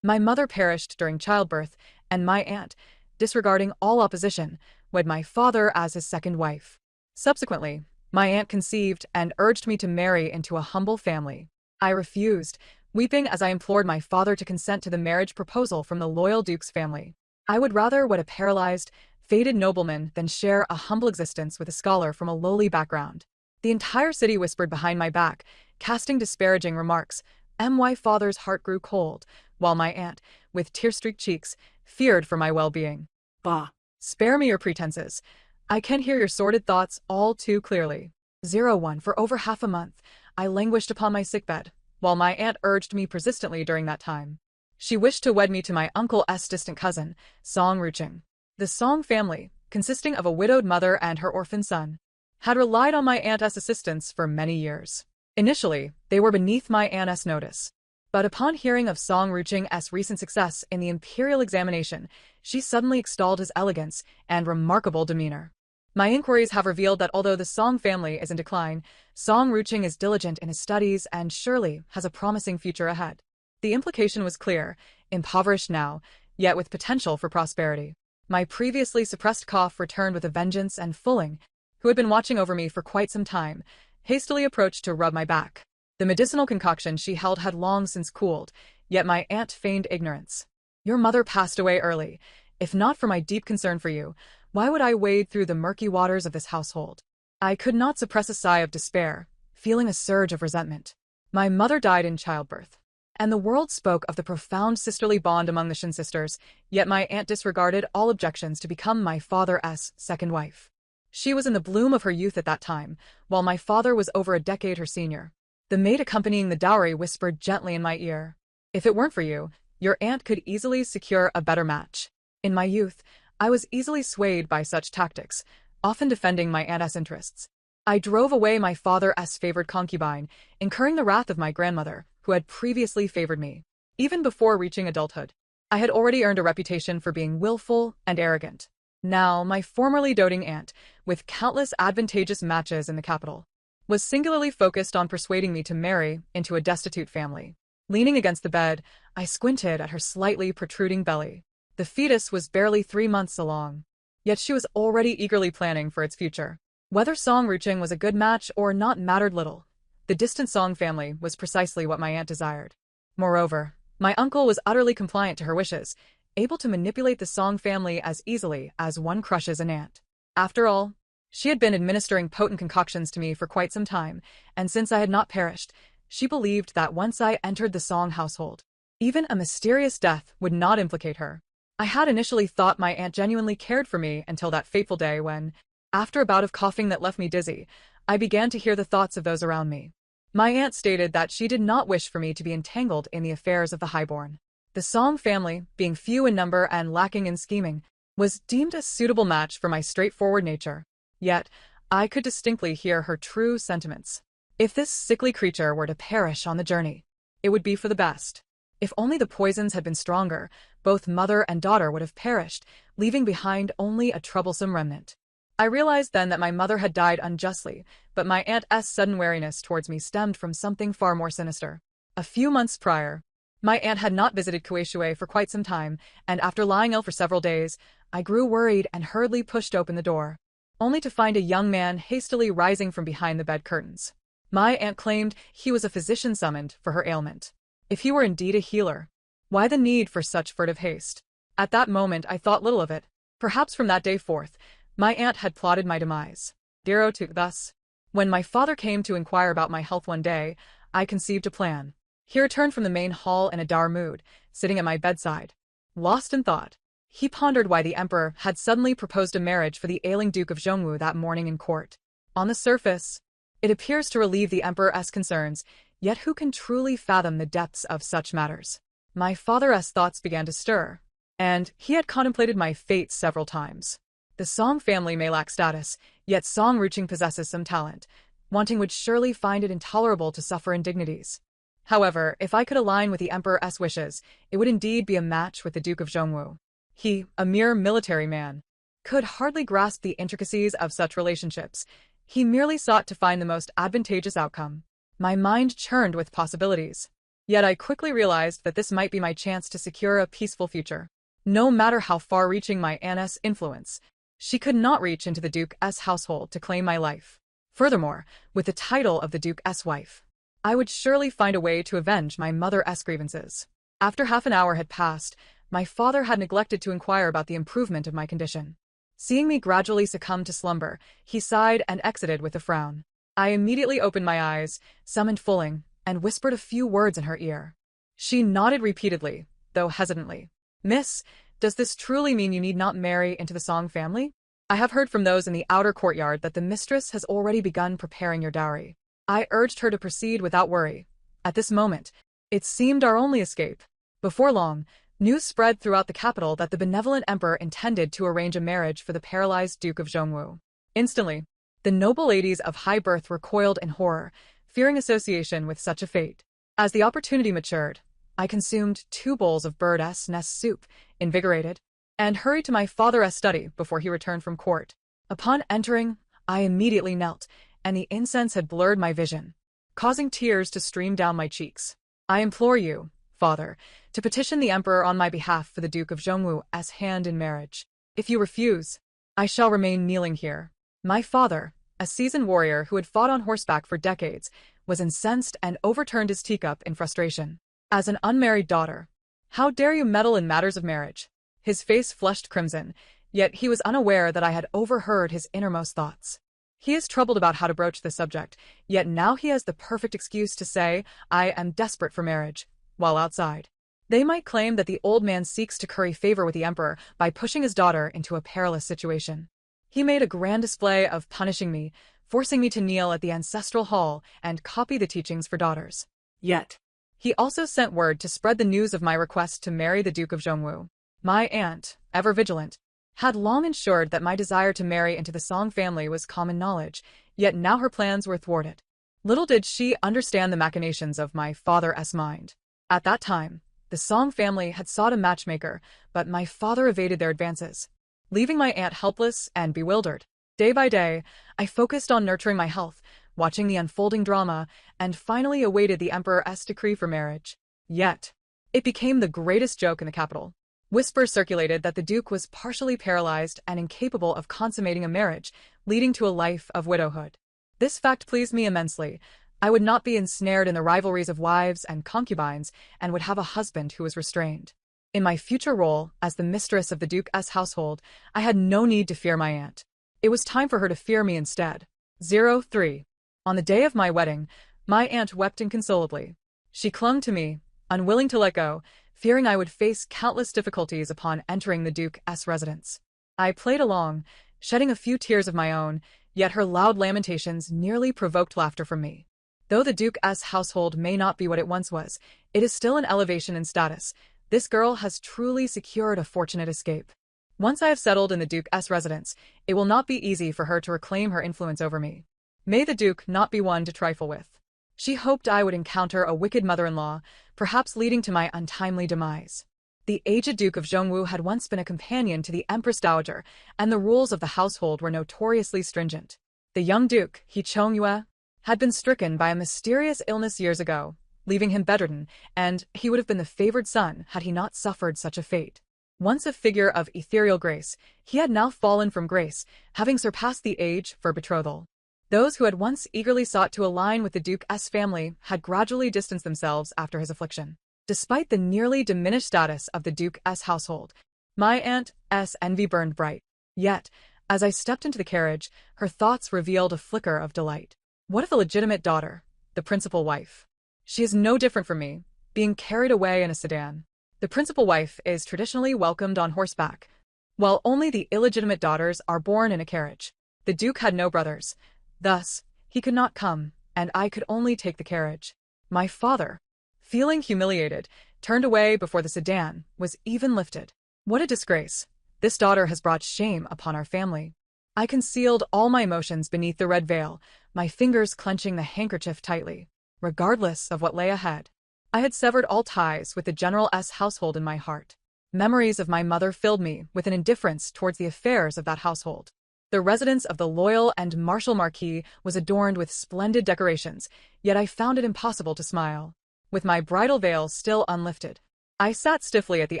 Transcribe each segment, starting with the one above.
My mother perished during childbirth, and my aunt, disregarding all opposition, wed my father as his second wife. Subsequently, my aunt conceived and urged me to marry into a humble family. I refused, weeping as I implored my father to consent to the marriage proposal from the loyal duke's family. I would rather wed a paralyzed, fated nobleman than share a humble existence with a scholar from a lowly background. The entire city whispered behind my back, casting disparaging remarks. My father's heart grew cold, while my aunt, with tear-streaked cheeks, feared for my well-being. Bah! Spare me your pretenses. I can hear your sordid thoughts all too clearly. 01 For over half a month, I languished upon my sickbed, while my aunt urged me persistently during that time. She wished to wed me to my uncle's distant cousin, Song Ruching. The Song family, consisting of a widowed mother and her orphan son, had relied on my aunt's assistance for many years. Initially, they were beneath my aunt's notice. But upon hearing of Song Ruching's recent success in the imperial examination, she suddenly extolled his elegance and remarkable demeanor. My inquiries have revealed that although the Song family is in decline, Song Ruching is diligent in his studies and surely has a promising future ahead. The implication was clear: impoverished now, yet with potential for prosperity. My previously suppressed cough returned with a vengeance, and Fulling, who had been watching over me for quite some time, hastily approached to rub my back. The medicinal concoction she held had long since cooled, yet my aunt feigned ignorance. Your mother passed away early. If not for my deep concern for you, why would I wade through the murky waters of this household? I could not suppress a sigh of despair, feeling a surge of resentment. My mother died in childbirth, and the world spoke of the profound sisterly bond among the Shin sisters, yet my aunt disregarded all objections to become my father's second wife. She was in the bloom of her youth at that time, while my father was over a decade her senior. The maid accompanying the dowry whispered gently in my ear, "If it weren't for you, your aunt could easily secure a better match." In my youth, I was easily swayed by such tactics, often defending my aunt's interests. I drove away my father's favored concubine, incurring the wrath of my grandmother, who had previously favored me. Even before reaching adulthood, I had already earned a reputation for being willful and arrogant. Now, my formerly doting aunt, with countless advantageous matches in the capital, was singularly focused on persuading me to marry into a destitute family. Leaning against the bed, I squinted at her slightly protruding belly. The fetus was barely 3 months along, yet she was already eagerly planning for its future. Whether Song Ruching was a good match or not mattered little. The distant Song family was precisely what my aunt desired. Moreover, my uncle was utterly compliant to her wishes, able to manipulate the Song family as easily as one crushes an ant. After all, she had been administering potent concoctions to me for quite some time, and since I had not perished, she believed that once I entered the Song household, even a mysterious death would not implicate her. I had initially thought my aunt genuinely cared for me until that fateful day when, after a bout of coughing that left me dizzy, I began to hear the thoughts of those around me. My aunt stated that she did not wish for me to be entangled in the affairs of the highborn. The Song family, being few in number and lacking in scheming, was deemed a suitable match for my straightforward nature. Yet, I could distinctly hear her true sentiments. If this sickly creature were to perish on the journey, it would be for the best. If only the poisons had been stronger, both mother and daughter would have perished, leaving behind only a troublesome remnant. I realized then that my mother had died unjustly, but my aunt's sudden wariness towards me stemmed from something far more sinister. A few months prior, my aunt had not visited Kueishui for quite some time, and after lying ill for several days, I grew worried and hurriedly pushed open the door, only to find a young man hastily rising from behind the bed curtains. My aunt claimed he was a physician summoned for her ailment. If he were indeed a healer, why the need for such furtive haste? At that moment I thought little of it. Perhaps from that day forth, my aunt had plotted my demise. Thus, when my father came to inquire about my health one day, I conceived a plan. He returned from the main hall in a dour mood, sitting at my bedside. Lost in thought, he pondered why the emperor had suddenly proposed a marriage for the ailing Duke of Zhongwu that morning in court. On the surface, it appears to relieve the emperor's concerns, yet who can truly fathom the depths of such matters? My father's thoughts began to stir, and he had contemplated my fate several times. The Song family may lack status, yet Song Ruching possesses some talent. Wanting would surely find it intolerable to suffer indignities. However, if I could align with the emperor's wishes, it would indeed be a match with the Duke of Zhongwu. He, a mere military man, could hardly grasp the intricacies of such relationships. He merely sought to find the most advantageous outcome. My mind churned with possibilities. Yet I quickly realized that this might be my chance to secure a peaceful future. No matter how far-reaching my aunt's influence, she could not reach into the Duke's household to claim my life. Furthermore, with the title of the Duke's wife, I would surely find a way to avenge my mother's grievances. After half an hour had passed, my father had neglected to inquire about the improvement of my condition. Seeing me gradually succumb to slumber, he sighed and exited with a frown. I immediately opened my eyes, summoned Fuling, and whispered a few words in her ear. She nodded repeatedly, though hesitantly. "Miss, does this truly mean you need not marry into the Song family? I have heard from those in the outer courtyard that the mistress has already begun preparing your dowry." I urged her to proceed without worry. At this moment, it seemed our only escape. Before long, news spread throughout the capital that the benevolent emperor intended to arrange a marriage for the paralyzed Duke of Zhongwu. Instantly, the noble ladies of high birth recoiled in horror, fearing association with such a fate. As the opportunity matured, I consumed 2 bowls of bird's nest soup, invigorated, and hurried to my father's study before he returned from court. Upon entering, I immediately knelt, and the incense had blurred my vision, causing tears to stream down my cheeks. "I implore you, father, to petition the emperor on my behalf for the Duke of Zhongwu's hand in marriage. If you refuse, I shall remain kneeling here." My father, a seasoned warrior who had fought on horseback for decades, was incensed and overturned his teacup in frustration. "As an unmarried daughter, how dare you meddle in matters of marriage?" His face flushed crimson, yet he was unaware that I had overheard his innermost thoughts. He is troubled about how to broach the subject, yet now he has the perfect excuse to say, "I am desperate for marriage," while outside. They might claim that the old man seeks to curry favor with the emperor by pushing his daughter into a perilous situation. He made a grand display of punishing me, forcing me to kneel at the ancestral hall and copy the teachings for daughters. Yet, he also sent word to spread the news of my request to marry the Duke of Zhongwu. My aunt, ever vigilant, had long ensured that my desire to marry into the Song family was common knowledge, yet now her plans were thwarted. Little did she understand the machinations of my father's mind. At that time, the Song family had sought a matchmaker, but my father evaded their advances, leaving my aunt helpless and bewildered. Day by day, I focused on nurturing my health, watching the unfolding drama, and finally awaited the emperor's decree for marriage. Yet, it became the greatest joke in the capital. Whispers circulated that the Duke was partially paralyzed and incapable of consummating a marriage, leading to a life of widowhood. This fact pleased me immensely. I would not be ensnared in the rivalries of wives and concubines, and would have a husband who was restrained. In my future role as the mistress of the Duke's household, I had no need to fear my aunt. It was time for her to fear me instead. 03. On the day of my wedding, my aunt wept inconsolably. She clung to me, unwilling to let go, fearing I would face countless difficulties upon entering the Duke's residence. I played along, shedding a few tears of my own, yet her loud lamentations nearly provoked laughter from me. Though the Duke's household may not be what it once was, it is still an elevation in status. This girl has truly secured a fortunate escape. Once I have settled in the Duke's residence, it will not be easy for her to reclaim her influence over me. May the Duke not be one to trifle with. She hoped I would encounter a wicked mother-in-law, perhaps leading to my untimely demise. The aged Duke of Zhongwu had once been a companion to the Empress Dowager, and the rules of the household were notoriously stringent. The young Duke, He Chongyue, had been stricken by a mysterious illness years ago, leaving him bedridden, and he would have been the favored son had he not suffered such a fate. Once a figure of ethereal grace, he had now fallen from grace, having surpassed the age for betrothal. Those who had once eagerly sought to align with the Duke's family had gradually distanced themselves after his affliction. Despite the nearly diminished status of the Duke's household, my aunt's envy burned bright. Yet, as I stepped into the carriage, her thoughts revealed a flicker of delight. What if a legitimate daughter, the principal wife? She is no different from me, being carried away in a sedan. The principal wife is traditionally welcomed on horseback, while only the illegitimate daughters are born in a carriage. The Duke had no brothers. Thus, he could not come, and I could only take the carriage. My father, feeling humiliated, turned away before the sedan was even lifted. What a disgrace. This daughter has brought shame upon our family. I concealed all my emotions beneath the red veil, my fingers clenching the handkerchief tightly. Regardless of what lay ahead, I had severed all ties with the general's household in my heart. Memories of my mother filled me with an indifference towards the affairs of that household. The residence of the loyal and martial Marquis was adorned with splendid decorations, yet I found it impossible to smile. with my bridal veil still unlifted. I sat stiffly at the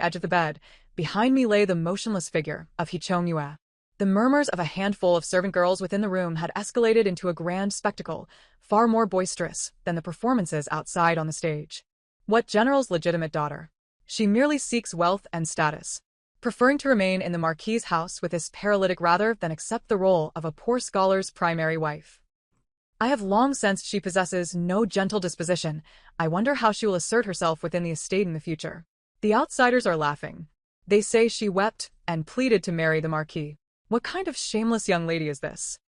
edge of the bed. Behind me lay the motionless figure of Hee Chongyue. The murmurs of a handful of servant girls within the room had escalated into a grand spectacle, far more boisterous than the performances outside on the stage. What general's legitimate daughter? She merely seeks wealth and status, preferring to remain in the Marquis's house with this paralytic rather than accept the role of a poor scholar's primary wife. I have long sensed she possesses no gentle disposition. I wonder how she will assert herself within the estate in the future. The outsiders are laughing. They say she wept and pleaded to marry the Marquis. What kind of shameless young lady is this?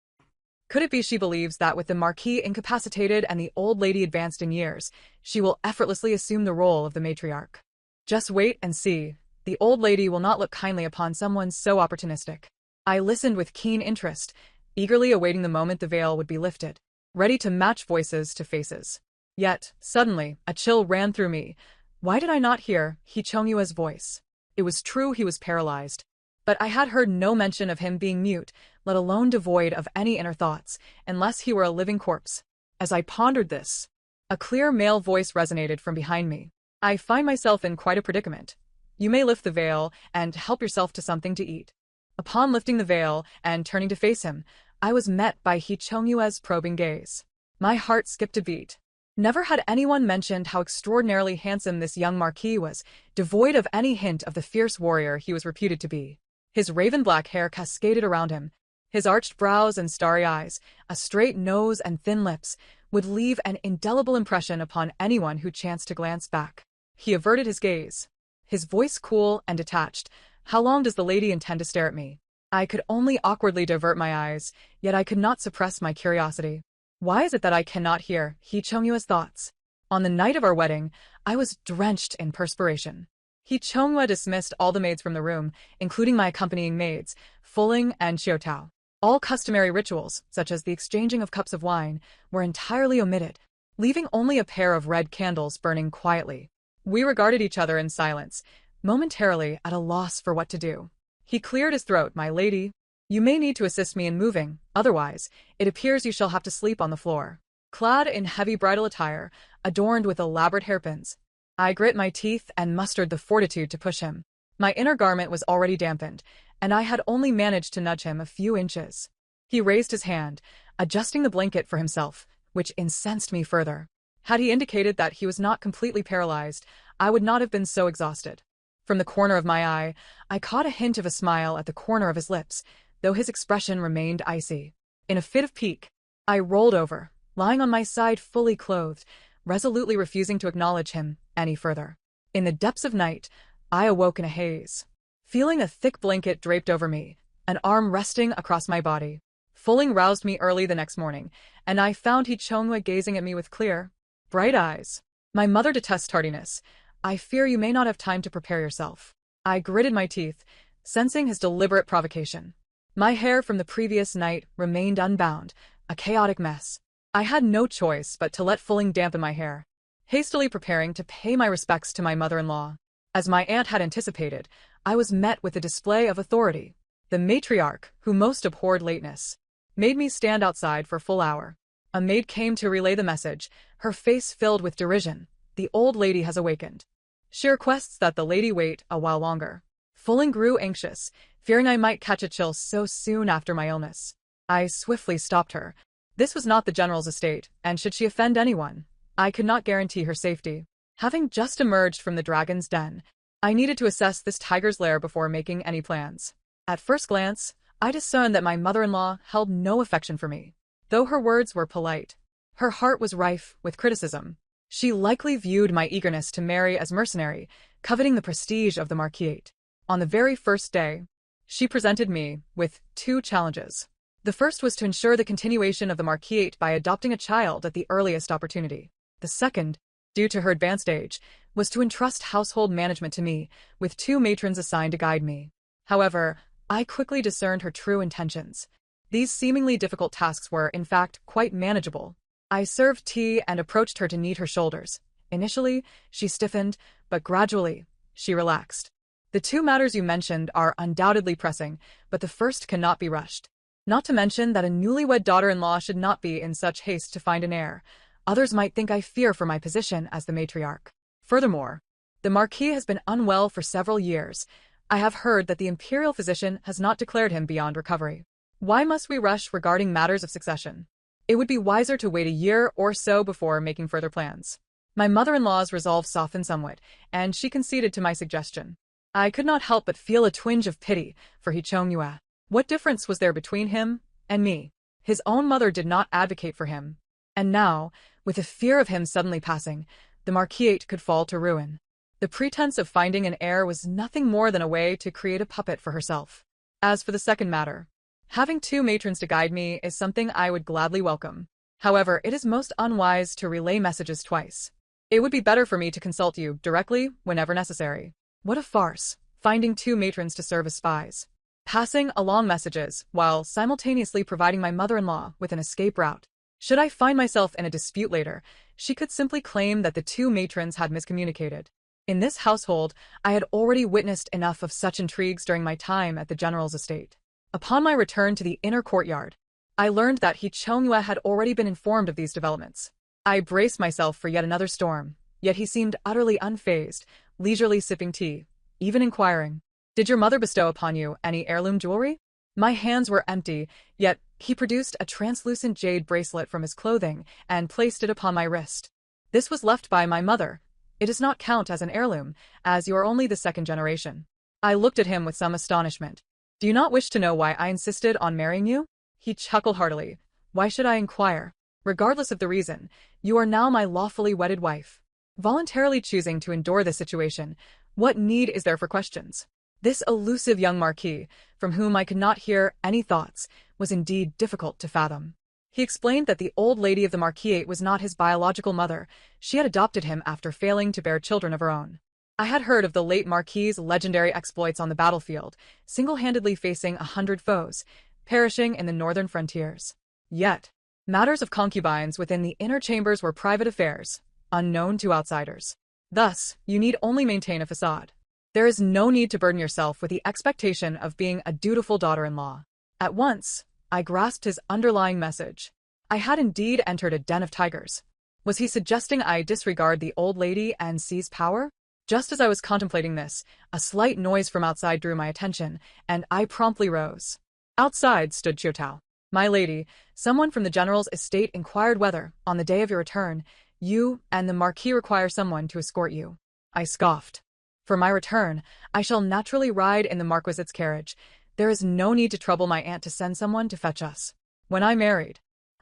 Could it be she believes that with the Marquis incapacitated and the old lady advanced in years, she will effortlessly assume the role of the matriarch? Just wait and see. The old lady will not look kindly upon someone so opportunistic. I listened with keen interest, eagerly awaiting the moment the veil would be lifted, ready to match voices to faces. Yet, suddenly, a chill ran through me. Why did I not hear Hee Chongyue's voice? It was true he was paralyzed, but I had heard no mention of him being mute, let alone devoid of any inner thoughts, unless he were a living corpse. As I pondered this, a clear male voice resonated from behind me. I find myself in quite a predicament. You may lift the veil and help yourself to something to eat. Upon lifting the veil and turning to face him, I was met by Hee Chongyue's probing gaze. My heart skipped a beat. Never had anyone mentioned how extraordinarily handsome this young Marquis was, devoid of any hint of the fierce warrior he was reputed to be. His raven-black hair cascaded around him. His arched brows and starry eyes, a straight nose and thin lips, would leave an indelible impression upon anyone who chanced to glance back. He averted his gaze, his voice cool and detached. How long does the lady intend to stare at me? I could only awkwardly divert my eyes, yet I could not suppress my curiosity. Why is it that I cannot hear Hee Chongyue's thoughts? On the night of our wedding, I was drenched in perspiration. Hee Chongyue dismissed all the maids from the room, including my accompanying maids, Fuling and Xiaotao. All customary rituals, such as the exchanging of cups of wine, were entirely omitted, leaving only a pair of red candles burning quietly. We regarded each other in silence, momentarily at a loss for what to do. He cleared his throat. My lady, you may need to assist me in moving, otherwise, it appears you shall have to sleep on the floor. Clad in heavy bridal attire, adorned with elaborate hairpins, I grit my teeth and mustered the fortitude to push him. My inner garment was already dampened, and I had only managed to nudge him a few inches. He raised his hand, adjusting the blanket for himself, which incensed me further. Had he indicated that he was not completely paralyzed, I would not have been so exhausted. From the corner of my eye, I caught a hint of a smile at the corner of his lips, though his expression remained icy. In a fit of pique, I rolled over, lying on my side fully clothed, resolutely refusing to acknowledge him any further. In the depths of night, I awoke in a haze, feeling a thick blanket draped over me, an arm resting across my body. Fuling roused me early the next morning, and I found Hee Chongyue gazing at me with clear, bright eyes. My mother detests tardiness. I fear you may not have time to prepare yourself. I gritted my teeth, sensing his deliberate provocation. My hair from the previous night remained unbound, a chaotic mess. I had no choice but to let Fuling dampen my hair, hastily preparing to pay my respects to my mother-in-law. As my aunt had anticipated, I was met with a display of authority. The matriarch, who most abhorred lateness, made me stand outside for a full hour. A maid came to relay the message, her face filled with derision. The old lady has awakened. She requests that the lady wait a while longer. Fuling grew anxious, fearing I might catch a chill so soon after my illness. I swiftly stopped her. This was not the general's estate, and should she offend anyone, I could not guarantee her safety. Having just emerged from the dragon's den, I needed to assess this tiger's lair before making any plans. At first glance, I discerned that my mother-in-law held no affection for me. Though her words were polite, her heart was rife with criticism. She likely viewed my eagerness to marry as mercenary, coveting the prestige of the Marquisate. On the very first day, she presented me with 2 challenges. The first was to ensure the continuation of the Marquisate by adopting a child at the earliest opportunity. The second, due to her advanced age, was to entrust household management to me, with 2 matrons assigned to guide me. However, I quickly discerned her true intentions. These seemingly difficult tasks were, in fact, quite manageable. I served tea and approached her to knead her shoulders. Initially, she stiffened, but gradually, she relaxed. The 2 matters you mentioned are undoubtedly pressing, but the first cannot be rushed. Not to mention that a newlywed daughter-in-law should not be in such haste to find an heir. Others might think I fear for my position as the matriarch. Furthermore, the Marquis has been unwell for several years. I have heard that the imperial physician has not declared him beyond recovery. Why must we rush regarding matters of succession? It would be wiser to wait a year or so before making further plans. My mother-in-law's resolve softened somewhat, and she conceded to my suggestion. I could not help but feel a twinge of pity for He Chongyue. What difference was there between him and me? His own mother did not advocate for him. And now, with the fear of him suddenly passing, the Marquisate could fall to ruin. The pretense of finding an heir was nothing more than a way to create a puppet for herself. As for the second matter, having two matrons to guide me is something I would gladly welcome. However, it is most unwise to relay messages twice. It would be better for me to consult you directly whenever necessary. What a farce, finding two matrons to serve as spies, passing along messages while simultaneously providing my mother-in-law with an escape route. Should I find myself in a dispute later, she could simply claim that the two matrons had miscommunicated. In this household, I had already witnessed enough of such intrigues during my time at the general's estate. Upon my return to the inner courtyard, I learned that He Chongyue had already been informed of these developments. I braced myself for yet another storm, yet he seemed utterly unfazed, leisurely sipping tea, even inquiring, "Did your mother bestow upon you any heirloom jewelry?" My hands were empty, yet he produced a translucent jade bracelet from his clothing and placed it upon my wrist. "This was left by my mother. It does not count as an heirloom, as you are only the second generation." I looked at him with some astonishment. "Do you not wish to know why I insisted on marrying you?" He chuckled heartily. "Why should I inquire? Regardless of the reason, you are now my lawfully wedded wife. Voluntarily choosing to endure this situation, what need is there for questions?" This elusive young marquis, from whom I could not hear any thoughts, was indeed difficult to fathom. He explained that the old lady of the Marquisate was not his biological mother. She had adopted him after failing to bear children of her own. I had heard of the late Marquis's legendary exploits on the battlefield, single-handedly facing 100 foes, perishing in the northern frontiers. Yet, matters of concubines within the inner chambers were private affairs, unknown to outsiders. Thus, you need only maintain a facade. There is no need to burden yourself with the expectation of being a dutiful daughter-in-law. At once, I grasped his underlying message. I had indeed entered a den of tigers. Was he suggesting I disregard the old lady and seize power? Just as I was contemplating this, a slight noise from outside drew my attention, and I promptly rose. Outside stood Chiotao. "My lady, someone from the general's estate inquired whether, on the day of your return, you and the Marquis require someone to escort you." I scoffed. "For my return, I shall naturally ride in the Marquisite's carriage. There is no need to trouble my aunt to send someone to fetch us. When I married,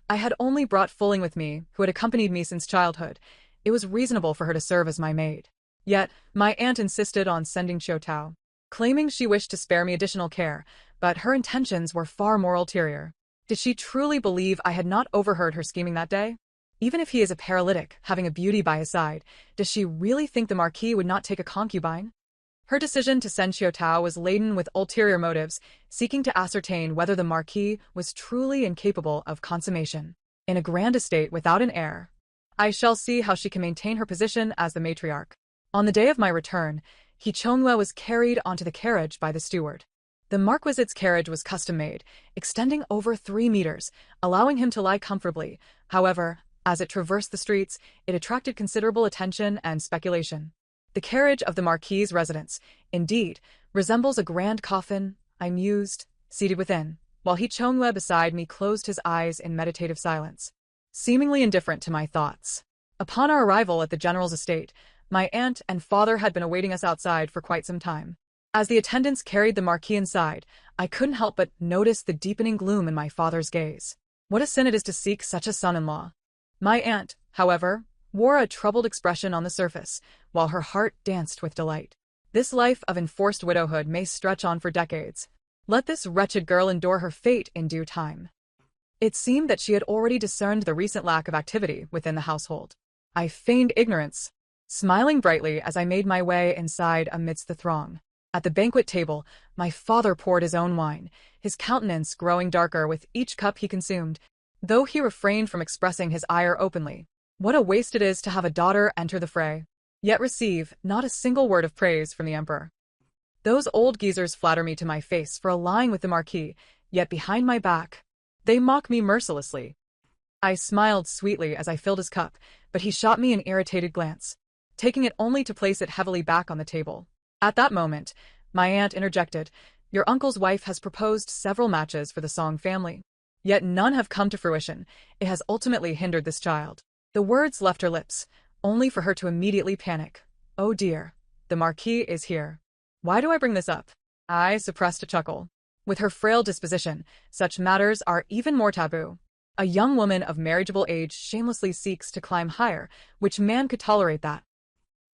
I had only brought Fulling with me, who had accompanied me since childhood. It was reasonable for her to serve as my maid. Yet, my aunt insisted on sending Chiotao, claiming she wished to spare me additional care, but her intentions were far more ulterior. Did she truly believe I had not overheard her scheming that day? Even if he is a paralytic, having a beauty by his side, does she really think the Marquis would not take a concubine? Her decision to send Chiotao was laden with ulterior motives, seeking to ascertain whether the Marquis was truly incapable of consummation. In a grand estate without an heir, I shall see how she can maintain her position as the matriarch. On the day of my return, He Chongyue was carried onto the carriage by the steward. The Marquisite's carriage was custom-made, extending over 3 meters, allowing him to lie comfortably. However, as it traversed the streets, it attracted considerable attention and speculation. The carriage of the Marquis's residence, indeed, resembles a grand coffin, I mused, seated within, while He Chongyue beside me closed his eyes in meditative silence, seemingly indifferent to my thoughts. Upon our arrival at the general's estate, my aunt and father had been awaiting us outside for quite some time. As the attendants carried the Marquis inside, I couldn't help but notice the deepening gloom in my father's gaze. What a sin it is to seek such a son-in-law. My aunt, however, wore a troubled expression on the surface, while her heart danced with delight. This life of enforced widowhood may stretch on for decades. Let this wretched girl endure her fate in due time. It seemed that she had already discerned the recent lack of activity within the household. I feigned ignorance, smiling brightly as I made my way inside amidst the throng. At the banquet table, my father poured his own wine, his countenance growing darker with each cup he consumed, though he refrained from expressing his ire openly. What a waste it is to have a daughter enter the fray, yet receive not a single word of praise from the emperor. Those old geezers flatter me to my face for allying with the Marquis, yet behind my back, they mock me mercilessly. I smiled sweetly as I filled his cup, but he shot me an irritated glance, taking it only to place it heavily back on the table. At that moment, my aunt interjected, "Your uncle's wife has proposed several matches for the Song family. Yet none have come to fruition. It has ultimately hindered this child." The words left her lips, only for her to immediately panic. "Oh dear, the Marquis is here. Why do I bring this up?" I suppressed a chuckle. With her frail disposition, such matters are even more taboo. A young woman of marriageable age shamelessly seeks to climb higher. Which man could tolerate that?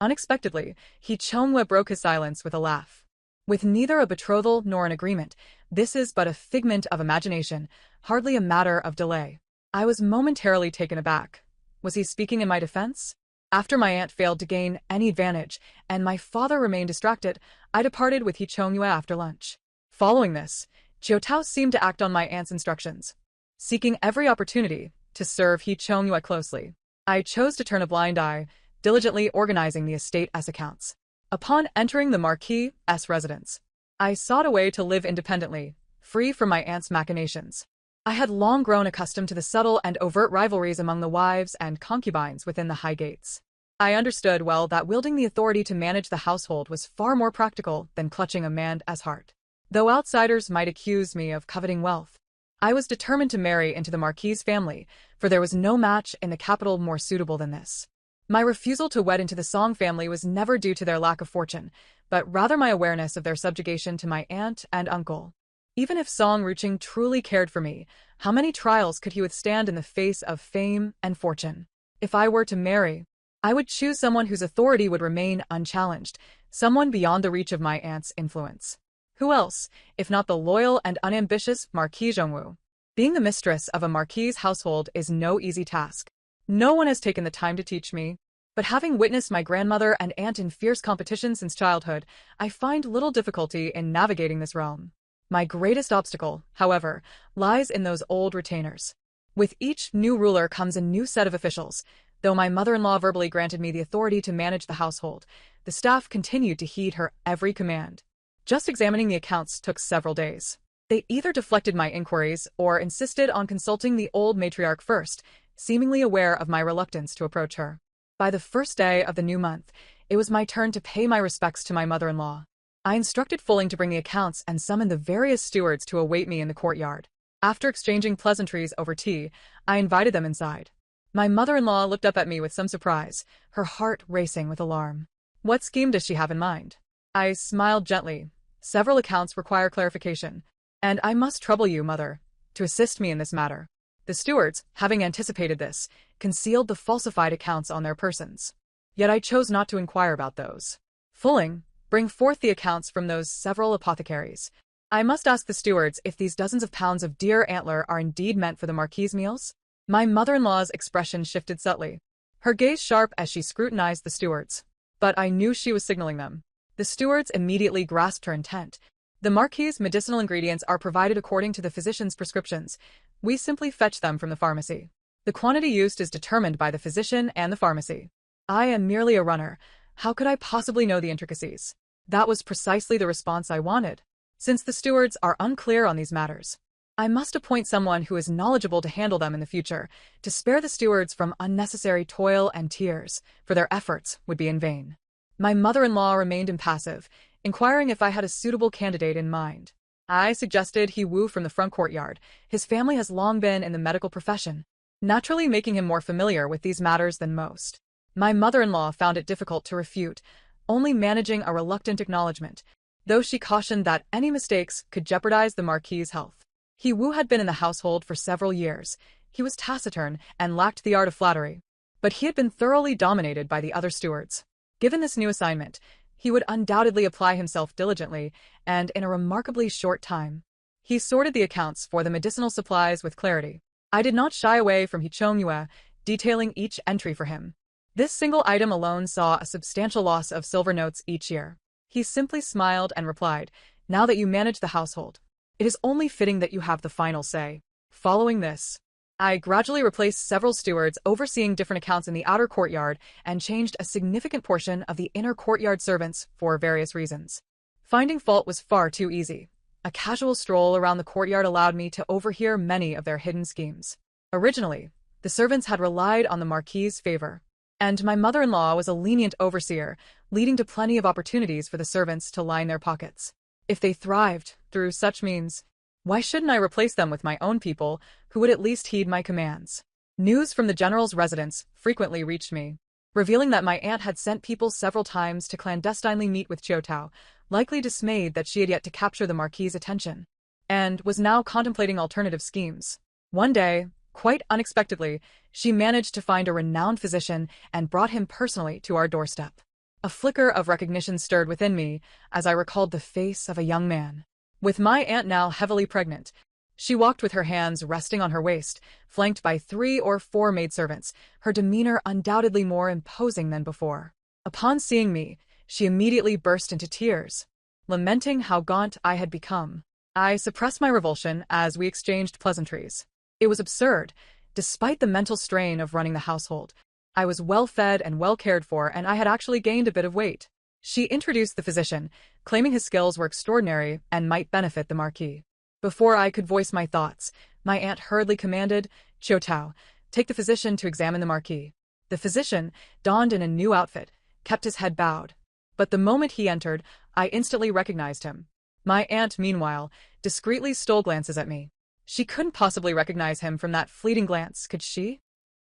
Unexpectedly, He Chonghua broke his silence with a laugh. "With neither a betrothal nor an agreement, this is but a figment of imagination, hardly a matter of delay." I was momentarily taken aback. Was he speaking in my defense? After my aunt failed to gain any advantage, and my father remained distracted, I departed with He Chonghua after lunch. Following this, Jiutao seemed to act on my aunt's instructions, seeking every opportunity to serve He Chonghua closely. I chose to turn a blind eye, diligently organizing the estate's accounts. Upon entering the Marquis' residence, I sought a way to live independently, free from my aunt's machinations. I had long grown accustomed to the subtle and overt rivalries among the wives and concubines within the high gates. I understood well that wielding the authority to manage the household was far more practical than clutching a man's heart. Though outsiders might accuse me of coveting wealth, I was determined to marry into the Marquis' family, for there was no match in the capital more suitable than this. My refusal to wed into the Song family was never due to their lack of fortune, but rather my awareness of their subjugation to my aunt and uncle. Even if Song Ruching truly cared for me, how many trials could he withstand in the face of fame and fortune? If I were to marry, I would choose someone whose authority would remain unchallenged, someone beyond the reach of my aunt's influence. Who else, if not the loyal and unambitious Marquis Zhongwu? Being the mistress of a Marquis' household is no easy task. No one has taken the time to teach me, but having witnessed my grandmother and aunt in fierce competition since childhood, I find little difficulty in navigating this realm. My greatest obstacle, however, lies in those old retainers. With each new ruler comes a new set of officials. Though my mother-in-law verbally granted me the authority to manage the household, the staff continued to heed her every command. Just examining the accounts took several days. They either deflected my inquiries or insisted on consulting the old matriarch first, seemingly aware of my reluctance to approach her. By the first day of the new month, it was my turn to pay my respects to my mother-in-law. I instructed Fulling to bring the accounts and summoned the various stewards to await me in the courtyard. After exchanging pleasantries over tea, I invited them inside. My mother-in-law looked up at me with some surprise, her heart racing with alarm. "What scheme does she have in mind?" I smiled gently. "Several accounts require clarification, and I must trouble you, mother, to assist me in this matter." The stewards, having anticipated this, concealed the falsified accounts on their persons. Yet I chose not to inquire about those. "Fulling, bring forth the accounts from those several apothecaries. I must ask the stewards if these dozens of pounds of deer antler are indeed meant for the Marquis' meals." My mother-in-law's expression shifted subtly, her gaze sharp as she scrutinized the stewards. But I knew she was signaling them. The stewards immediately grasped her intent. "The Marquis' medicinal ingredients are provided according to the physician's prescriptions. We simply fetch them from the pharmacy. The quantity used is determined by the physician and the pharmacy. I am merely a runner. How could I possibly know the intricacies?" That was precisely the response I wanted. Since the stewards are unclear on these matters, I must appoint someone who is knowledgeable to handle them in the future, to spare the stewards from unnecessary toil and tears, for their efforts would be in vain. My mother-in-law remained impassive, inquiring if I had a suitable candidate in mind. I suggested He Wu from the front courtyard. His family has long been in the medical profession, naturally making him more familiar with these matters than most. My mother-in-law found it difficult to refute, only managing a reluctant acknowledgement, though she cautioned that any mistakes could jeopardize the Marquis' health. He Wu had been in the household for several years. He was taciturn and lacked the art of flattery, but he had been thoroughly dominated by the other stewards. Given this new assignment, he would undoubtedly apply himself diligently, and in a remarkably short time, he sorted the accounts for the medicinal supplies with clarity. I did not shy away from He Chonghua, detailing each entry for him. This single item alone saw a substantial loss of silver notes each year. He simply smiled and replied, "Now that you manage the household, it is only fitting that you have the final say." Following this, I gradually replaced several stewards overseeing different accounts in the outer courtyard and changed a significant portion of the inner courtyard servants for various reasons. Finding fault was far too easy. A casual stroll around the courtyard allowed me to overhear many of their hidden schemes. Originally, The servants had relied on the Marquis's favor, and my mother-in-law was a lenient overseer, leading to plenty of opportunities for the servants to line their pockets. If they thrived through such means, why shouldn't I replace them with my own people who would at least heed my commands? News from the general's residence frequently reached me, revealing that my aunt had sent people several times to clandestinely meet with Chiotao, likely dismayed that she had yet to capture the Marquis's attention, and was now contemplating alternative schemes. One day, quite unexpectedly, she managed to find a renowned physician and brought him personally to our doorstep. A flicker of recognition stirred within me as I recalled the face of a young man. With my aunt now heavily pregnant, she walked with her hands resting on her waist, flanked by 3 or 4 maidservants, her demeanor undoubtedly more imposing than before. Upon seeing me, she immediately burst into tears, lamenting how gaunt I had become. I suppressed my revulsion as we exchanged pleasantries. It was absurd. Despite the mental strain of running the household, I was well fed and well cared for, and I had actually gained a bit of weight. She introduced the physician, claiming his skills were extraordinary and might benefit the Marquis. Before I could voice my thoughts, my aunt hurriedly commanded, "Chiotao, take the physician to examine the Marquis." The physician, donned in a new outfit, kept his head bowed. But the moment he entered, I instantly recognized him. My aunt, meanwhile, discreetly stole glances at me. She couldn't possibly recognize him from that fleeting glance, could she?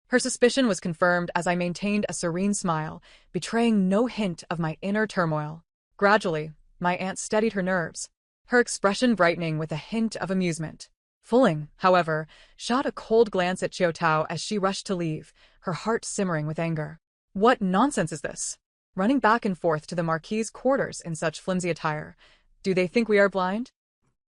Her suspicion was confirmed as I maintained a serene smile, betraying no hint of my inner turmoil. Gradually, my aunt steadied her nerves, her expression brightening with a hint of amusement. Fulling, however, shot a cold glance at Chiotao as she rushed to leave, her heart simmering with anger. What nonsense is this? Running back and forth to the Marquis's quarters in such flimsy attire. Do they think we are blind?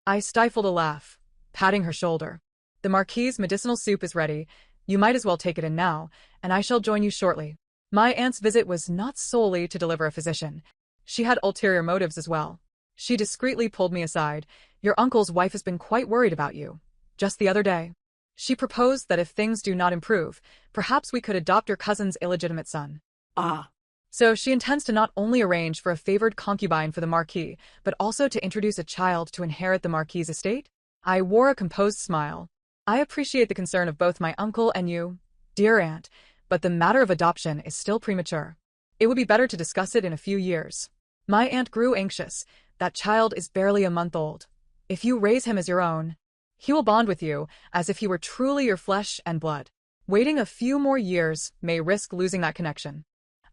I stifled a laugh, patting her shoulder. The Marquis's medicinal soup is ready. You might as well take it in now, and I shall join you shortly. My aunt's visit was not solely to deliver a physician. She had ulterior motives as well. She discreetly pulled me aside. Your uncle's wife has been quite worried about you. Just the other day, she proposed that if things do not improve, perhaps we could adopt your cousin's illegitimate son. Ah. So she intends to not only arrange for a favored concubine for the Marquis, but also to introduce a child to inherit the Marquis's estate? I wore a composed smile. I appreciate the concern of both my uncle and you, dear aunt, but the matter of adoption is still premature. It would be better to discuss it in a few years. My aunt grew anxious. That child is barely a month old. If you raise him as your own, he will bond with you as if he were truly your flesh and blood. Waiting a few more years may risk losing that connection.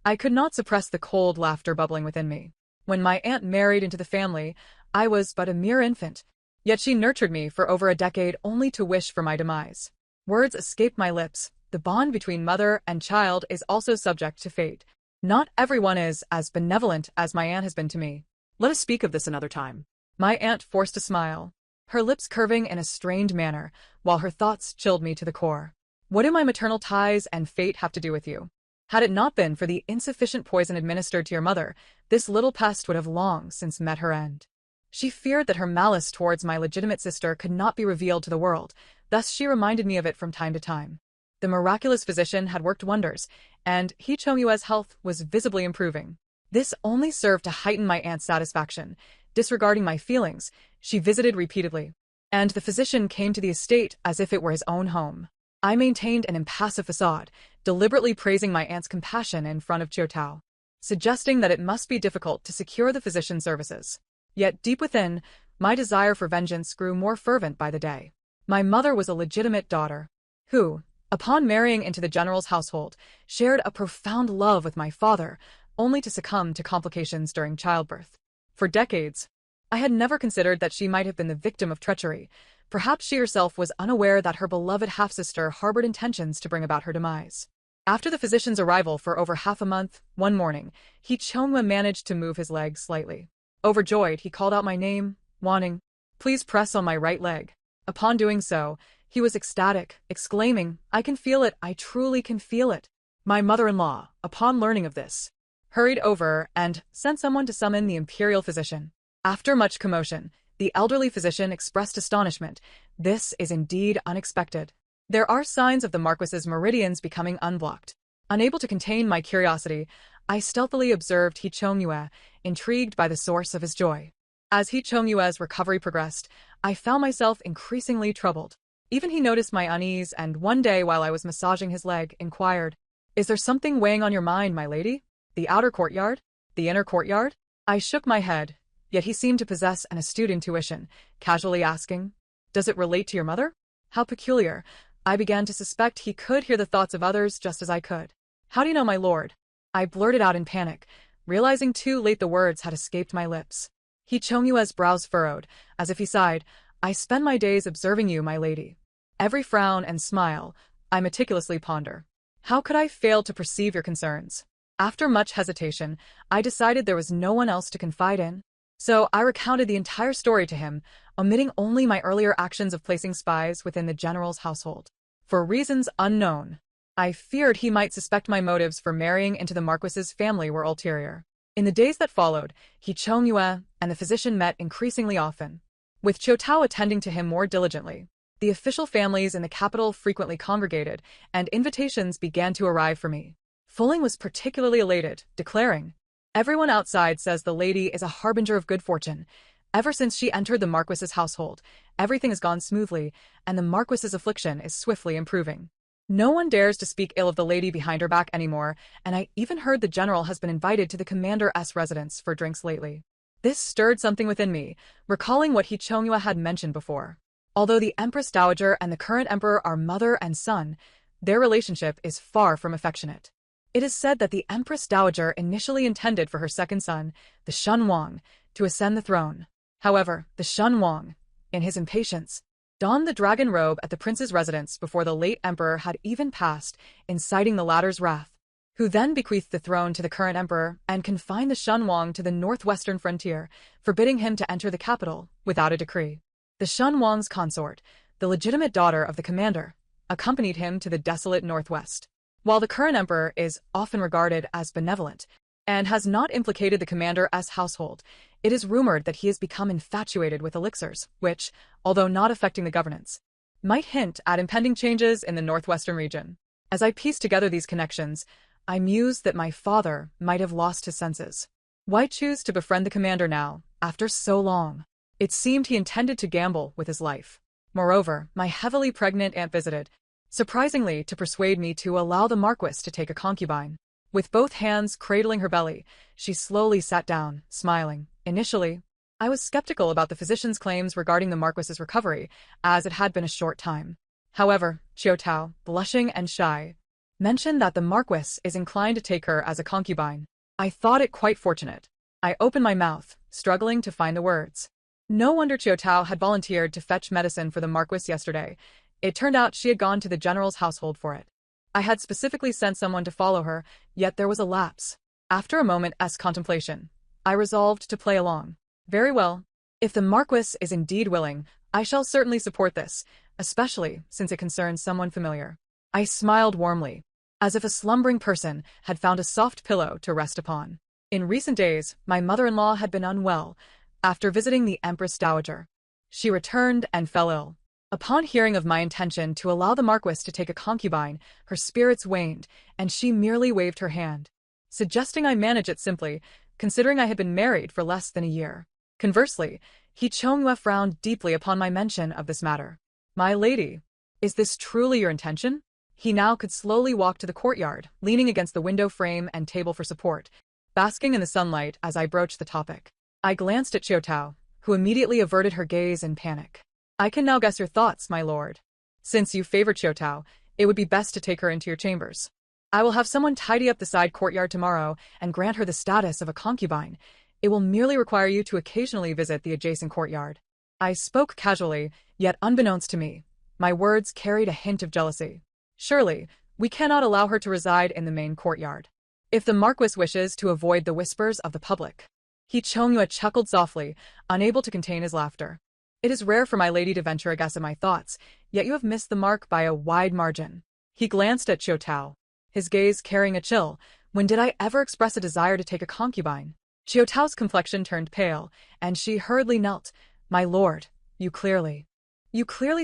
I could not suppress the cold laughter bubbling within me. When my aunt married into the family, I was but a mere infant, yet she nurtured me for over a decade only to wish for my demise. Words escaped my lips. The bond between mother and child is also subject to fate. Not everyone is as benevolent as my aunt has been to me. Let us speak of this another time. My aunt forced a smile, her lips curving in a strained manner, while her thoughts chilled me to the core. What do my maternal ties and fate have to do with you? Had it not been for the insufficient poison administered to your mother, this little pest would have long since met her end. She feared that her malice towards my legitimate sister could not be revealed to the world, thus she reminded me of it from time to time. The miraculous physician had worked wonders, and He Chongyue's health was visibly improving. This only served to heighten my aunt's satisfaction. Disregarding my feelings, she visited repeatedly, and the physician came to the estate as if it were his own home. I maintained an impassive facade, deliberately praising my aunt's compassion in front of Chiotao, suggesting that it must be difficult to secure the physician's services. Yet deep within, my desire for vengeance grew more fervent by the day. My mother was a legitimate daughter, who, upon marrying into the general's household, shared a profound love with my father, only to succumb to complications during childbirth. For decades, I had never considered that she might have been the victim of treachery. Perhaps she herself was unaware that her beloved half-sister harbored intentions to bring about her demise. After the physician's arrival for over half a month, one morning, He Chongyue managed to move his leg slightly. Overjoyed, he called out my name, wanting, "Please press on my right leg." Upon doing so, he was ecstatic, exclaiming, "I can feel it, I truly can feel it." My mother-in-law, upon learning of this, hurried over and sent someone to summon the imperial physician. After much commotion, the elderly physician expressed astonishment. This is indeed unexpected. There are signs of the Marquis's meridians becoming unblocked. Unable to contain my curiosity, I stealthily observed He Chongyue, intrigued by the source of his joy. As He Chongyue's recovery progressed, I found myself increasingly troubled. Even he noticed my unease and one day while I was massaging his leg, inquired, "Is there something weighing on your mind, my lady? The outer courtyard? The inner courtyard?" I shook my head, yet he seemed to possess an astute intuition, casually asking, "Does it relate to your mother?" How peculiar. I began to suspect he could hear the thoughts of others just as I could. "How do you know, my lord?" I blurted out in panic, realizing too late the words had escaped my lips. He Chongyue's brows furrowed, as if he sighed, "I spend my days observing you, my lady. Every frown and smile, I meticulously ponder. How could I fail to perceive your concerns?" After much hesitation, I decided there was no one else to confide in. So I recounted the entire story to him, omitting only my earlier actions of placing spies within the general's household. For reasons unknown, I feared he might suspect my motives for marrying into the Marquis's family were ulterior. In the days that followed, He Chongyue and the physician met increasingly often, with Chiu Tao attending to him more diligently. The official families in the capital frequently congregated, and invitations began to arrive for me. Fuling was particularly elated, declaring, "Everyone outside says the lady is a harbinger of good fortune. Ever since she entered the Marquis's household, everything has gone smoothly, and the Marquis's affliction is swiftly improving. No one dares to speak ill of the lady behind her back anymore, and I even heard the general has been invited to the commander's residence for drinks lately." This stirred something within me, recalling what He Chongyue had mentioned before. Although the Empress Dowager and the current emperor are mother and son, their relationship is far from affectionate. It is said that the Empress Dowager initially intended for her second son, the Shun Wang, to ascend the throne. However, the Shun Wang, in his impatience, donned the dragon robe at the prince's residence before the late emperor had even passed, inciting the latter's wrath, who then bequeathed the throne to the current emperor and confined the Shun Wang to the northwestern frontier, forbidding him to enter the capital without a decree. The Shun Wang's consort, the legitimate daughter of the commander, accompanied him to the desolate northwest. While the current emperor is often regarded as benevolent and has not implicated the commander's household, it is rumored that he has become infatuated with elixirs, which, although not affecting the governance, might hint at impending changes in the northwestern region. As I pieced together these connections, I mused that my father might have lost his senses. Why choose to befriend the commander now, after so long? It seemed he intended to gamble with his life. Moreover, my heavily pregnant aunt visited, surprisingly to persuade me to allow the Marquis to take a concubine. With both hands cradling her belly, she slowly sat down, smiling. Initially, I was skeptical about the physician's claims regarding the Marquis's recovery, as it had been a short time. However, Chiu Tao, blushing and shy, mentioned that the Marquis is inclined to take her as a concubine. I thought it quite fortunate. I opened my mouth, struggling to find the words. No wonder Chiu Tao had volunteered to fetch medicine for the Marquis yesterday. It turned out she had gone to the general's household for it. I had specifically sent someone to follow her, yet there was a lapse. After a moment's contemplation, I resolved to play along. Very well. If the Marquis is indeed willing, I shall certainly support this, especially since it concerns someone familiar. I smiled warmly, as if a slumbering person had found a soft pillow to rest upon. In recent days, my mother-in-law had been unwell. After visiting the Empress Dowager, she returned and fell ill. Upon hearing of my intention to allow the Marquis to take a concubine, her spirits waned, and she merely waved her hand, suggesting I manage it simply, considering I had been married for less than a year. Conversely, He Chongyue frowned deeply upon my mention of this matter. "My lady, is this truly your intention?" He now could slowly walk to the courtyard, leaning against the window frame and table for support, basking in the sunlight as I broached the topic. I glanced at Chiu Tao, who immediately averted her gaze in panic. "I can now guess your thoughts, my lord. Since you favor Chiu Tao, it would be best to take her into your chambers. I will have someone tidy up the side courtyard tomorrow and grant her the status of a concubine. It will merely require you to occasionally visit the adjacent courtyard." I spoke casually, yet unbeknownst to me, my words carried a hint of jealousy. Surely, we cannot allow her to reside in the main courtyard. If the Marquis wishes to avoid the whispers of the public. He Chongyue chuckled softly, unable to contain his laughter. "It is rare for my lady to venture a guess at my thoughts, yet you have missed the mark by a wide margin." He glanced at Chiu Tao, his gaze carrying a chill. When did I ever express a desire to take a concubine? Chiu Tao's complexion turned pale, and she hurriedly knelt. "My lord, you clearly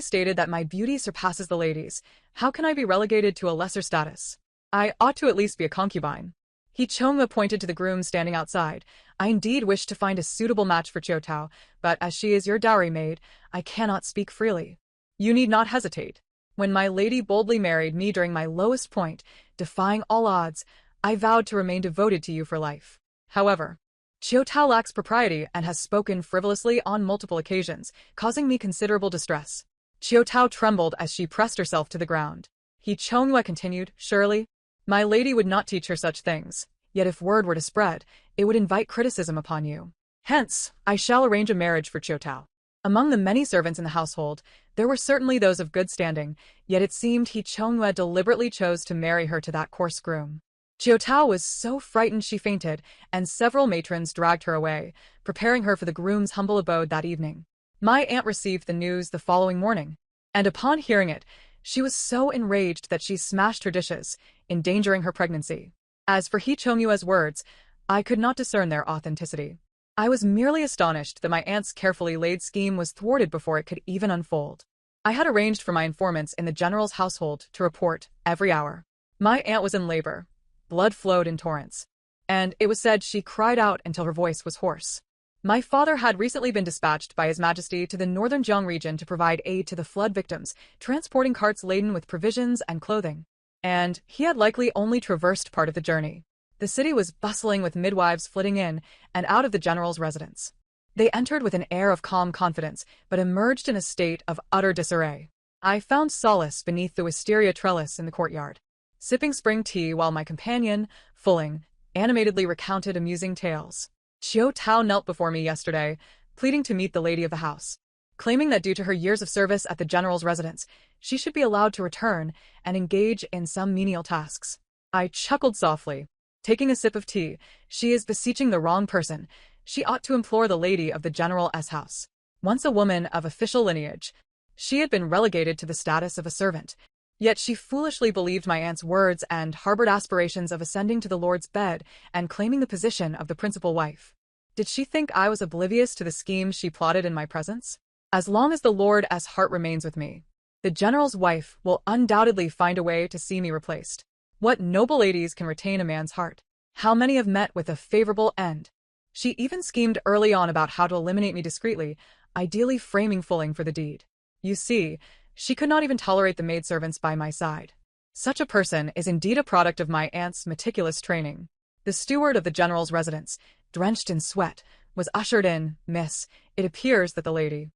stated that my beauty surpasses the ladies. How can I be relegated to a lesser status? I ought to at least be a concubine." He Chongyue pointed to the groom standing outside. "I indeed wish to find a suitable match for Chiu Tao, but as she is your dowry maid, I cannot speak freely." You need not hesitate. When my lady boldly married me during my lowest point, defying all odds, I vowed to remain devoted to you for life. However, Chiu Tao lacks propriety and has spoken frivolously on multiple occasions, causing me considerable distress. Chiu Tao trembled as she pressed herself to the ground. He Chongyue continued, surely, my lady would not teach her such things, yet if word were to spread, it would invite criticism upon you. Hence, I shall arrange a marriage for Chiu Tao. Among the many servants in the household, there were certainly those of good standing, yet it seemed He Chongyue deliberately chose to marry her to that coarse groom. Chiu Tao was so frightened she fainted, and several matrons dragged her away, preparing her for the groom's humble abode that evening. My aunt received the news the following morning, and upon hearing it, she was so enraged that she smashed her dishes, endangering her pregnancy. As for He Chongyue's words, I could not discern their authenticity. I was merely astonished that my aunt's carefully laid scheme was thwarted before it could even unfold. I had arranged for my informants in the general's household to report every hour. My aunt was in labor. Blood flowed in torrents, and it was said she cried out until her voice was hoarse. My father had recently been dispatched by His Majesty to the northern Jiang region to provide aid to the flood victims, transporting carts laden with provisions and clothing. And he had likely only traversed part of the journey. The city was bustling with midwives flitting in and out of the general's residence. They entered with an air of calm confidence, but emerged in a state of utter disarray. I found solace beneath the wisteria trellis in the courtyard, sipping spring tea while my companion, Fuling, animatedly recounted amusing tales. Chiu Tao knelt before me yesterday, pleading to meet the lady of the house, claiming that due to her years of service at the general's residence, she should be allowed to return and engage in some menial tasks. I chuckled softly. Taking a sip of tea, she is beseeching the wrong person. She ought to implore the lady of the general's house. Once a woman of official lineage, she had been relegated to the status of a servant. Yet she foolishly believed my aunt's words and harbored aspirations of ascending to the Lord's bed and claiming the position of the principal wife. Did she think I was oblivious to the schemes she plotted in my presence? As long as the Lord's heart remains with me, the general's wife will undoubtedly find a way to see me replaced. What noble ladies can retain a man's heart? How many have met with a favorable end? She even schemed early on about how to eliminate me discreetly, ideally framing Fuling for the deed. You see, she could not even tolerate the maidservants by my side. Such a person is indeed a product of my aunt's meticulous training. The steward of the general's residence, drenched in sweat, was ushered in. Miss, it appears that the lady.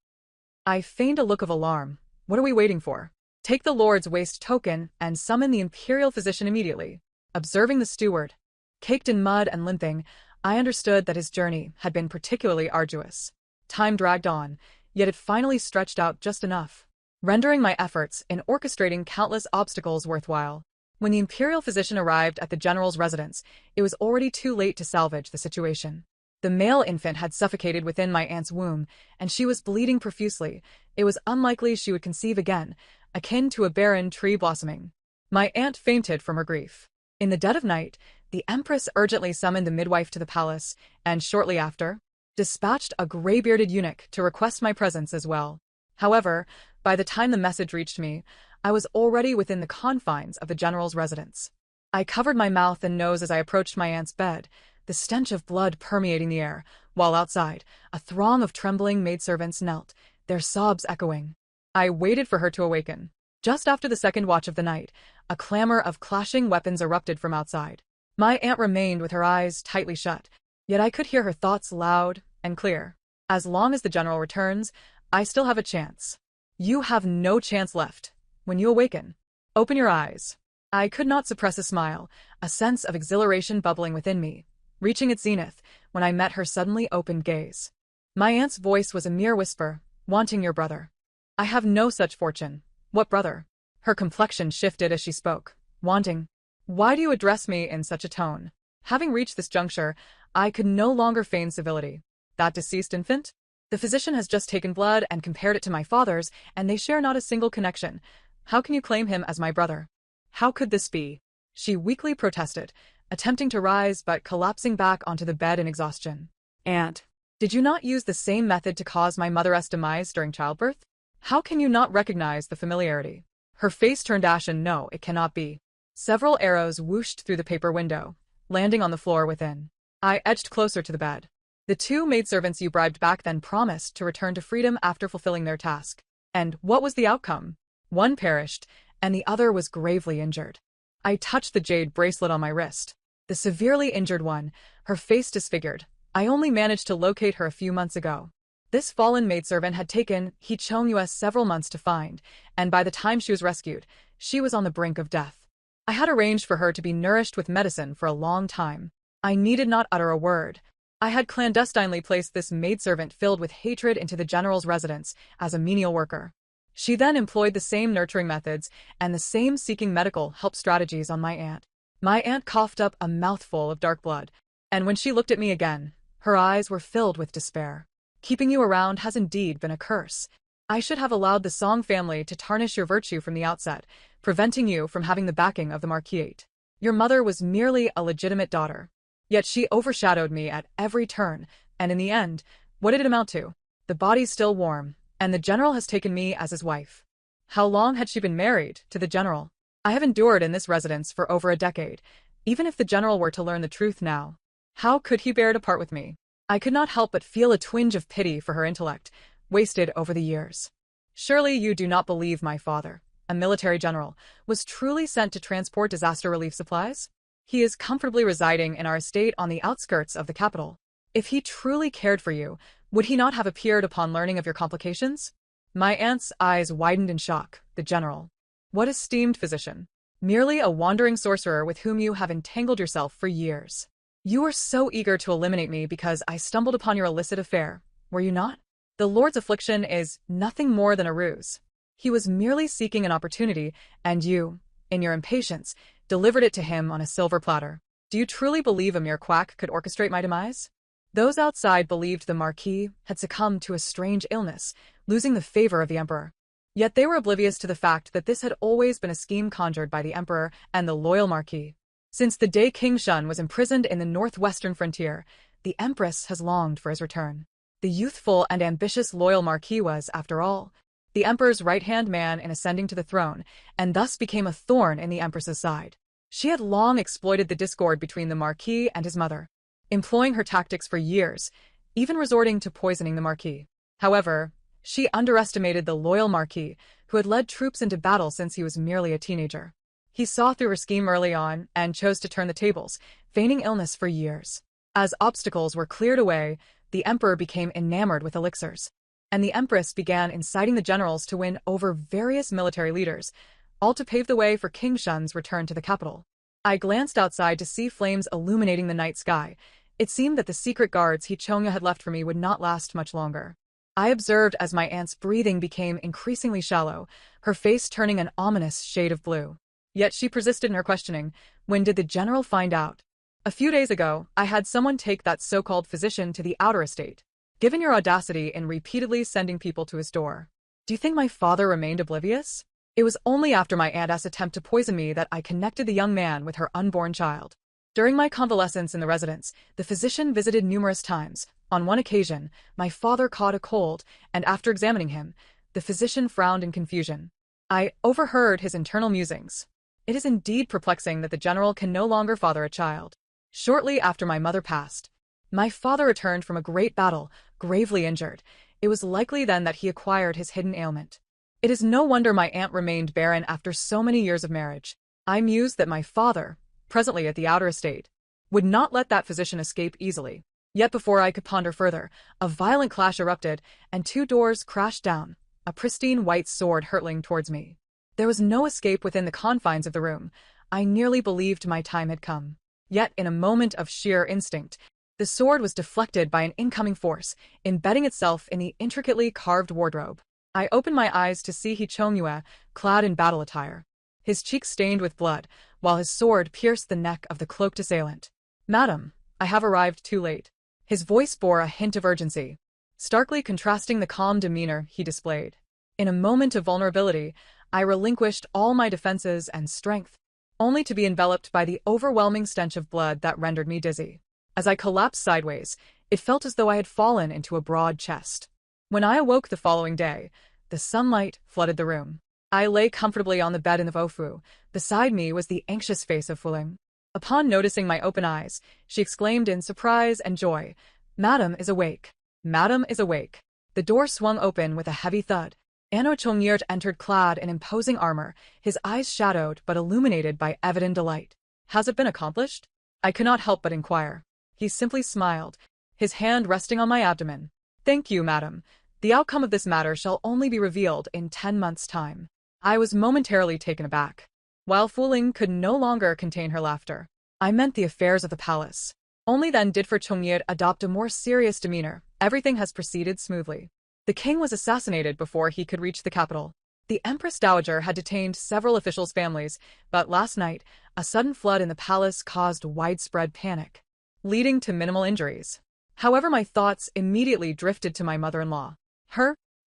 I feigned a look of alarm. What are we waiting for? Take the Lord's waste token and summon the imperial physician immediately. Observing the steward, caked in mud and limping, I understood that his journey had been particularly arduous. Time dragged on, yet it finally stretched out just enough, rendering my efforts in orchestrating countless obstacles worthwhile. When the imperial physician arrived at the general's residence, it was already too late to salvage the situation. The male infant had suffocated within my aunt's womb, and she was bleeding profusely. It was unlikely she would conceive again, akin to a barren tree blossoming. My aunt fainted from her grief. In the dead of night, the empress urgently summoned the midwife to the palace, and shortly after, dispatched a gray-bearded eunuch to request my presence as well. However, by the time the message reached me, I was already within the confines of the general's residence. I covered my mouth and nose as I approached my aunt's bed, the stench of blood permeating the air, while outside, a throng of trembling maidservants knelt, their sobs echoing. I waited for her to awaken. Just after the second watch of the night, a clamor of clashing weapons erupted from outside. My aunt remained with her eyes tightly shut, yet I could hear her thoughts loud and clear. As long as the general returns, I still have a chance. You have no chance left. When you awaken, open your eyes. I could not suppress a smile, a sense of exhilaration bubbling within me, reaching its zenith when I met her suddenly opened gaze. My aunt's voice was a mere whisper, wanting your brother. I have no such fortune. What brother? Her complexion shifted as she spoke. Wanting. Why do you address me in such a tone? Having reached this juncture, I could no longer feign civility. That deceased infant? The physician has just taken blood and compared it to my father's, and they share not a single connection. How can you claim him as my brother? How could this be? She weakly protested, attempting to rise but collapsing back onto the bed in exhaustion. Aunt, did you not use the same method to cause my mother's demise during childbirth? How can you not recognize the familiarity? Her face turned ashen. No, it cannot be. Several arrows whooshed through the paper window, landing on the floor within. I edged closer to the bed. The two maidservants you bribed back then promised to return to freedom after fulfilling their task. And what was the outcome? One perished, and the other was gravely injured. I touched the jade bracelet on my wrist. The severely injured one, her face disfigured. I only managed to locate her a few months ago. This fallen maidservant had taken He Chongyue several months to find, and by the time she was rescued, she was on the brink of death. I had arranged for her to be nourished with medicine for a long time. I needed not utter a word. I had clandestinely placed this maidservant filled with hatred into the general's residence as a menial worker. She then employed the same nurturing methods and the same seeking medical help strategies on my aunt. My aunt coughed up a mouthful of dark blood, and when she looked at me again, her eyes were filled with despair. Keeping you around has indeed been a curse. I should have allowed the Song family to tarnish your virtue from the outset, preventing you from having the backing of the Marquis. Your mother was merely a legitimate daughter. Yet she overshadowed me at every turn, and in the end, what did it amount to? The body's still warm, and the general has taken me as his wife. How long had she been married to the general? I have endured in this residence for over a decade. Even if the general were to learn the truth now, how could he bear to part with me? I could not help but feel a twinge of pity for her intellect, wasted over the years. Surely you do not believe my father, a military general, was truly sent to transport disaster relief supplies? He is comfortably residing in our estate on the outskirts of the capital. If he truly cared for you, would he not have appeared upon learning of your complications? My aunt's eyes widened in shock. The general. What esteemed physician? Merely a wandering sorcerer with whom you have entangled yourself for years. You were so eager to eliminate me because I stumbled upon your illicit affair, were you not? The Lord's affliction is nothing more than a ruse. He was merely seeking an opportunity, and you, in your impatience, delivered it to him on a silver platter. Do you truly believe a mere quack could orchestrate my demise? Those outside believed the Marquis had succumbed to a strange illness, losing the favor of the Emperor. Yet they were oblivious to the fact that this had always been a scheme conjured by the Emperor and the loyal Marquis. Since the day King Shun was imprisoned in the northwestern frontier, the Empress has longed for his return. The youthful and ambitious loyal Marquis was, after all, the Emperor's right-hand man in ascending to the throne, and thus became a thorn in the Empress's side. She had long exploited the discord between the Marquis and his mother, employing her tactics for years, even resorting to poisoning the Marquis. However, she underestimated the loyal Marquis, who had led troops into battle since he was merely a teenager. He saw through her scheme early on and chose to turn the tables, feigning illness for years. As obstacles were cleared away, the Emperor became enamored with elixirs, and the Empress began inciting the generals to win over various military leaders, all to pave the way for King Shun's return to the capital. I glanced outside to see flames illuminating the night sky. It seemed that the secret guards He Chongyue had left for me would not last much longer. I observed as my aunt's breathing became increasingly shallow, her face turning an ominous shade of blue. Yet she persisted in her questioning. When did the general find out? A few days ago, I had someone take that so-called physician to the outer estate. Given your audacity in repeatedly sending people to his door, do you think my father remained oblivious? It was only after my aunt's attempt to poison me that I connected the young man with her unborn child. During my convalescence in the residence, the physician visited numerous times. On one occasion, my father caught a cold, and after examining him, the physician frowned in confusion. I overheard his internal musings. It is indeed perplexing that the general can no longer father a child. Shortly after my mother passed, my father returned from a great battle, gravely injured. It was likely then that he acquired his hidden ailment. It is no wonder my aunt remained barren after so many years of marriage. I mused that my father, presently at the outer estate, would not let that physician escape easily. Yet before I could ponder further, a violent clash erupted, and 2 doors crashed down, a pristine white sword hurtling towards me. There was no escape within the confines of the room. I nearly believed my time had come. Yet, in a moment of sheer instinct, the sword was deflected by an incoming force, embedding itself in the intricately carved wardrobe. I opened my eyes to see He Chongyue, clad in battle attire, his cheeks stained with blood, while his sword pierced the neck of the cloaked assailant. "Madam, I have arrived too late." His voice bore a hint of urgency, starkly contrasting the calm demeanor he displayed. In a moment of vulnerability, I relinquished all my defenses and strength, only to be enveloped by the overwhelming stench of blood that rendered me dizzy. As I collapsed sideways, it felt as though I had fallen into a broad chest. When I awoke the following day, the sunlight flooded the room. I lay comfortably on the bed in the Vofu. Beside me was the anxious face of Fuling. Upon noticing my open eyes, she exclaimed in surprise and joy, "Madam is awake. Madam is awake." The door swung open with a heavy thud. Ano Chongyert entered clad in imposing armor, his eyes shadowed but illuminated by evident delight. Has it been accomplished? I could not help but inquire. He simply smiled, his hand resting on my abdomen. Thank you, madam. The outcome of this matter shall only be revealed in 10 months' time. I was momentarily taken aback. While Fu Ling could no longer contain her laughter. I meant the affairs of the palace. Only then did Fu Chongyet adopt a more serious demeanor. Everything has proceeded smoothly. The king was assassinated before he could reach the capital. The Empress Dowager had detained several officials' families, but last night, a sudden flood in the palace caused widespread panic, leading to minimal injuries. However, my thoughts immediately drifted to my mother-in-law.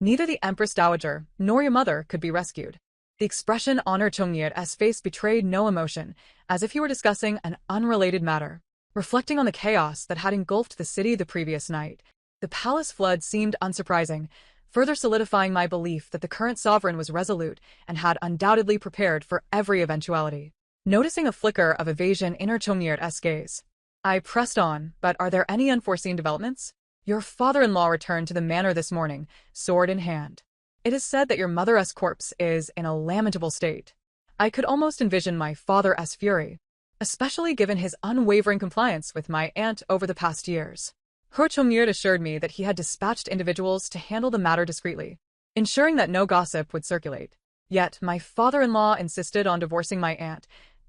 Neither the Empress Dowager nor your mother could be rescued. The expression on her Chongyet's face betrayed no emotion, as if he were discussing an unrelated matter. Reflecting on the chaos that had engulfed the city the previous night, the palace flood seemed unsurprising, further solidifying my belief that the current sovereign was resolute and had undoubtedly prepared for every eventuality. Noticing a flicker of evasion in her Chongyet's gaze, I pressed on, but are there any unforeseen developments? Your father-in-law returned to the manor this morning, sword in hand. It is said that your mother's corpse is in a lamentable state. I could almost envision my father's fury, especially given his unwavering compliance with my aunt over the past years. He Chongyet assured me that he had dispatched individuals to handle the matter discreetly, ensuring that no gossip would circulate. Yet my father-in-law insisted on divorcing my aunt,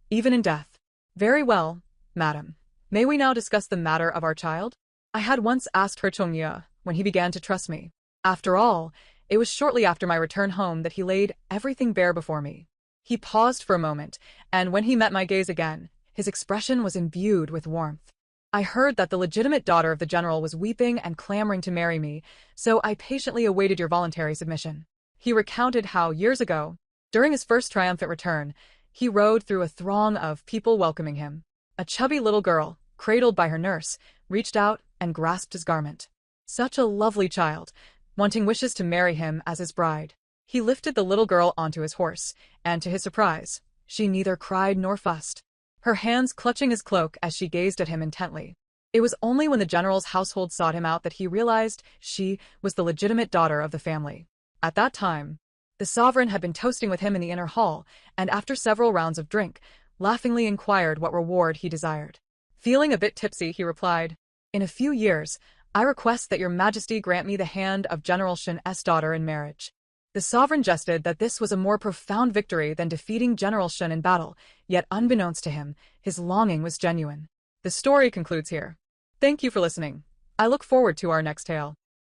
even in death. Very well, madam. May we now discuss the matter of our child? I had once asked He Chongyet when he began to trust me. After all, it was shortly after my return home that he laid everything bare before me. He paused for a moment, and when he met my gaze again, his expression was imbued with warmth. I heard that the legitimate daughter of the general was weeping and clamoring to marry me, so I patiently awaited your voluntary submission. He recounted how, years ago, during his first triumphant return, he rode through a throng of people welcoming him. A chubby little girl, cradled by her nurse, reached out and grasped his garment. Such a lovely child, wanting wishes to marry him as his bride. He lifted the little girl onto his horse, and to his surprise, she neither cried nor fussed, her hands clutching his cloak as she gazed at him intently. It was only when the general's household sought him out that he realized she was the legitimate daughter of the family. At that time, the sovereign had been toasting with him in the inner hall, and after several rounds of drink, laughingly inquired what reward he desired. Feeling a bit tipsy, he replied, "In a few years, I request that your majesty grant me the hand of General Shen's daughter in marriage." The sovereign jested that this was a more profound victory than defeating General Shen in battle, yet unbeknownst to him, his longing was genuine. The story concludes here. Thank you for listening. I look forward to our next tale.